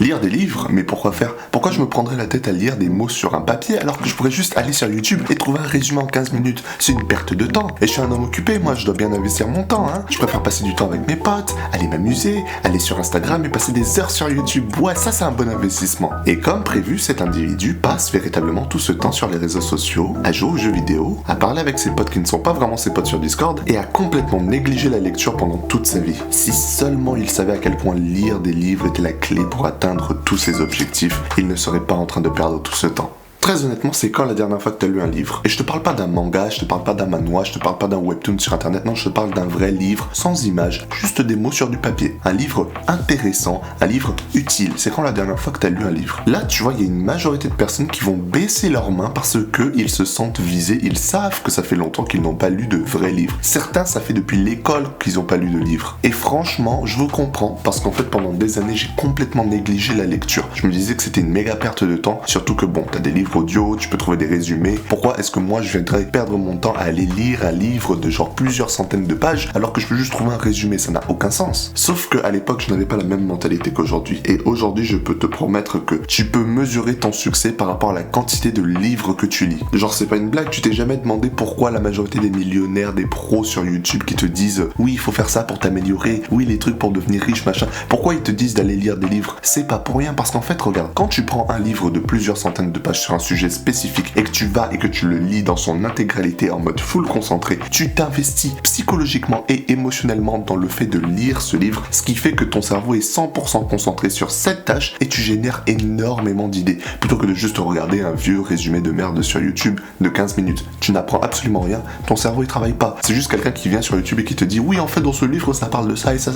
Lire des livres? Mais pourquoi faire? Pourquoi je me prendrais la tête à lire des mots sur un papier alors que je pourrais juste aller sur YouTube et trouver un résumé en 15 minutes? C'est une perte de temps. Et je suis un homme occupé, moi, je dois bien investir mon temps, hein. Je préfère passer du temps avec mes potes, aller m'amuser, aller sur Instagram et passer des heures sur YouTube. Ouais, ça c'est un bon investissement. Et comme prévu, cet individu passe véritablement tout ce temps sur les réseaux sociaux, à jouer aux jeux vidéo, à parler avec ses potes qui ne sont pas vraiment ses potes sur Discord et à complètement négliger la lecture pendant toute sa vie. Si seulement il savait à quel point lire des livres était la clé pour atteindre tous ses objectifs, il ne serait pas en train de perdre tout ce temps. Très honnêtement, c'est quand la dernière fois que tu as lu un livre? Et je te parle pas d'un manga, je te parle pas d'un manhwa, je te parle pas d'un webtoon sur internet, non, je te parle d'un vrai livre, sans images, juste des mots sur du papier. Un livre intéressant, un livre utile. C'est quand la dernière fois que tu as lu un livre? Là, tu vois, il y a une majorité de personnes qui vont baisser leurs mains parce qu'ils se sentent visés, ils savent que ça fait longtemps qu'ils n'ont pas lu de vrais livres. Certains, ça fait depuis l'école qu'ils n'ont pas lu de livres. Et franchement, je vous comprends, parce qu'en fait, pendant des années, j'ai complètement négligé la lecture. Je me disais que c'était une méga perte de temps, surtout que bon, t'as des livres audio, tu peux trouver des résumés. Pourquoi est-ce que moi je viendrais perdre mon temps à aller lire un livre de genre plusieurs centaines de pages alors que je peux juste trouver un résumé? Ça n'a aucun sens. Sauf que à l'époque je n'avais pas la même mentalité qu'aujourd'hui. Et aujourd'hui je peux te promettre que tu peux mesurer ton succès par rapport à la quantité de livres que tu lis. Genre c'est pas une blague, tu t'es jamais demandé pourquoi la majorité des millionnaires, des pros sur YouTube qui te disent oui il faut faire ça pour t'améliorer, oui les trucs pour devenir riche machin, pourquoi ils te disent d'aller lire des livres? C'est pas pour rien, parce qu'en fait regarde, quand tu prends un livre de plusieurs centaines de pages sur un sujet spécifique et que tu vas et que tu le lis dans son intégralité en mode full concentré, tu t'investis psychologiquement et émotionnellement dans le fait de lire ce livre, ce qui fait que ton cerveau est 100% concentré sur cette tâche et tu génères énormément d'idées plutôt que de juste regarder un vieux résumé de merde sur YouTube de 15 minutes. Tu n'apprends absolument rien, ton cerveau il travaille pas. C'est juste quelqu'un qui vient sur YouTube et qui te dit oui en fait dans ce livre ça parle de ça et ça.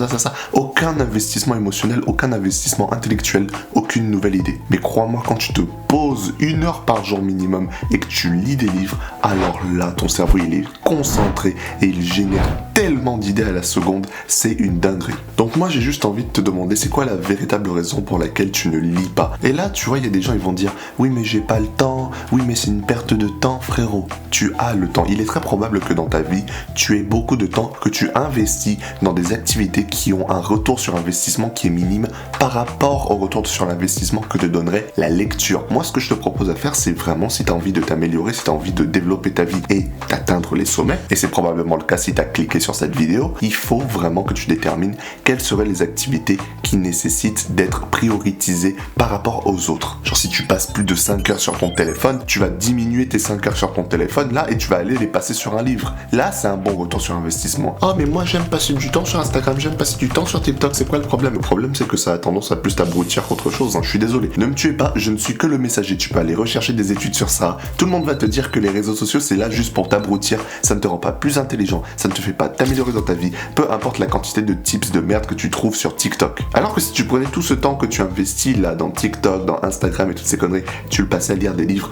Aucun investissement émotionnel, aucun investissement intellectuel, aucune nouvelle idée. Mais crois-moi, quand tu te poses 1 heure par jour minimum et que tu lis des livres, alors là ton cerveau il est concentré et il génère tellement d'idées à la seconde, c'est une dinguerie. Donc moi j'ai juste envie de te demander c'est quoi la véritable raison pour laquelle tu ne lis pas. Et là tu vois il y a des gens ils vont dire oui mais j'ai pas le temps, oui mais c'est une perte de temps. Frérot, tu as le temps. Il est très probable que dans ta vie tu aies beaucoup de temps que tu investis dans des activités qui ont un retour sur investissement qui est minime par rapport au retour sur l'investissement que te donnerait la lecture. Moi ce que je te propose à faire c'est vraiment, si tu as envie de t'améliorer, si tu as envie de développer ta vie et d'atteindre les sommets, et c'est probablement le cas si tu as cliqué sur cette vidéo, il faut vraiment que tu détermines quelles seraient les activités qui nécessitent d'être prioritisées par rapport aux autres. Genre si tu passes plus de 5 heures sur ton téléphone, tu vas diminuer tes 5 heures sur ton téléphone là et tu vas aller les passer sur un livre. Là c'est un bon retour sur investissement. Ah mais moi j'aime passer du temps sur Instagram, j'aime passer du temps sur TikTok, c'est quoi le problème? Le problème c'est que ça a tendance à plus t'abrutir qu'autre chose, hein. Je suis désolé. Ne me tuez pas, je ne suis que le messager, tu peux aller rechercher des études sur ça. Tout le monde va te dire que les réseaux sociaux c'est là juste pour t'abrutir, ça ne te rend pas plus intelligent, ça ne te fait pas t'améliorer dans ta vie, peu importe la quantité de tips de merde que tu trouves sur TikTok. Alors que si tu prenais tout ce temps que tu investis là dans TikTok, dans Instagram et toutes ces conneries, tu le passais à lire des livres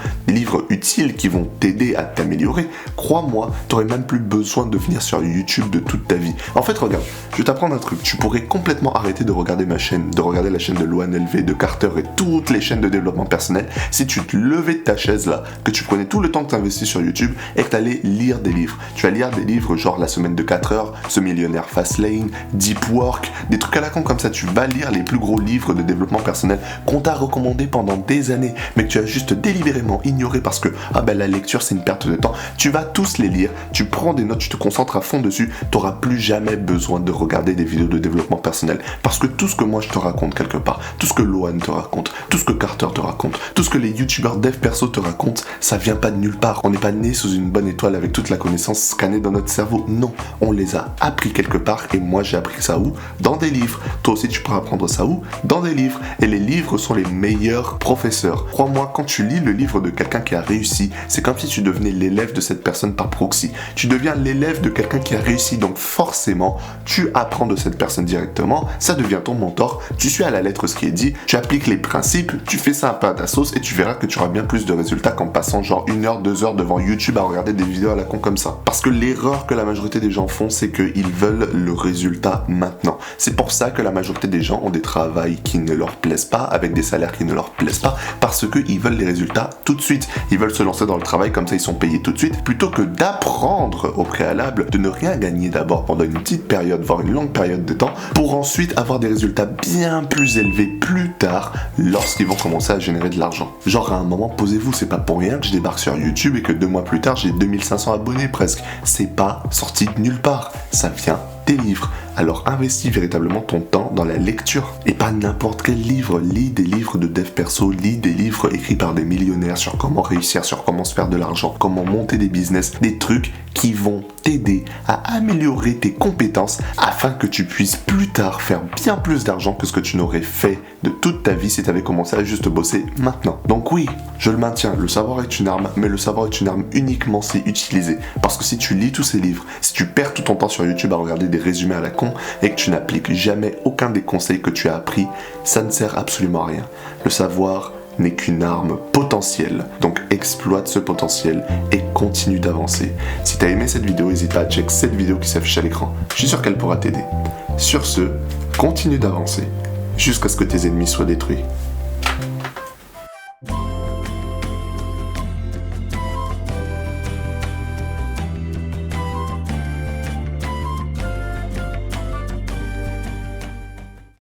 utiles qui vont t'aider à t'améliorer, crois-moi, t'aurais même plus besoin de venir sur YouTube de toute ta vie. En fait regarde, je vais t'apprendre un truc, tu pourrais complètement arrêter de regarder ma chaîne, de regarder la chaîne de Loan LV, de Carter et toutes les chaînes de développement personnel si tu te levais de ta chaise là, que tu prenais tout le temps que tu investis sur YouTube et que tu allais lire des livres. Tu vas lire des livres genre La semaine de 4 heures, Ce millionnaire Fastlane, Deep Work, des trucs à la con comme ça. Tu vas lire les plus gros livres de développement personnel qu'on t'a recommandé pendant des années mais que tu as juste délibérément ignoré parce que la lecture c'est une perte de temps. Tu vas tous les lire, tu prends des notes, tu te concentres à fond dessus, tu n'auras plus jamais besoin de regarder des vidéos de développement personnel parce que tout ce que moi je te raconte quelque part, tout ce que Loan te raconte, tout ce que Carter te raconte, tout ce que les youtubeurs dev perso te racontent, ça vient pas de nulle part. On n'est pas né sous une bonne étoile avec toute la connaissance scannée dans notre cerveau. Non, on les a appris quelque part et moi j'ai appris ça où? Dans des livres. Toi aussi tu pourras apprendre ça où? Dans des livres. Et les livres sont les meilleurs professeurs. Crois-moi, quand tu lis le livre de quelqu'un qui a réussi, c'est comme si tu devenais l'élève de cette personne par proxy. Tu deviens l'élève de quelqu'un qui a réussi, donc forcément tu apprends de cette personne directement, ça devient ton mentor, tu suis à la lettre ce qui est dit, tu appliques les principes, tu fais ça un peu à ta sauce et tu verras que tu auras bien plus de résultats qu'en passant genre 1 heure, 2 heures devant YouTube à regarder des vidéos à la con comme ça. ça. Parce que l'erreur que la majorité des gens font, c'est qu'ils veulent le résultat maintenant. C'est pour ça que la majorité des gens ont des travails qui ne leur plaisent pas, avec des salaires qui ne leur plaisent pas, parce qu'ils veulent les résultats tout de suite. Ils veulent se lancer dans le travail, comme ça ils sont payés tout de suite, plutôt que d'apprendre au préalable, de ne rien gagner d'abord pendant une petite période, voire une longue période de temps, pour ensuite avoir des résultats bien plus élevés plus tard, lorsqu'ils vont commencer à générer de l'argent. Genre à un moment, posez-vous, c'est pas pour rien que je débarque sur YouTube et que 2 mois plus tard j'ai 2500 abonnés presque. C'est pas sorti de nulle part, ça vient des livres. Alors investis véritablement ton temps dans la lecture et pas n'importe quel livre. Lis des livres de dev perso, lis des livres écrits par des millionnaires sur comment réussir, sur comment se faire de l'argent, comment monter des business, des trucs qui vont t'aider à améliorer tes compétences afin que tu puisses plus tard faire bien plus d'argent que ce que tu n'aurais fait de toute ta vie si tu avais commencé à juste bosser maintenant. Donc oui, je le maintiens, le savoir est une arme, mais le savoir est une arme uniquement si utilisée. Parce que si tu lis tous ces livres, si tu perds tout ton temps sur YouTube à regarder des résumés à la con et que tu n'appliques jamais aucun des conseils que tu as appris, ça ne sert absolument à rien. Le savoir n'est qu'une arme potentielle, donc exploite ce potentiel et continue d'avancer. Si tu as aimé cette vidéo, n'hésite pas à check cette vidéo qui s'affiche à l'écran, je suis sûr qu'elle pourra t'aider. Sur ce, continue d'avancer jusqu'à ce que tes ennemis soient détruits.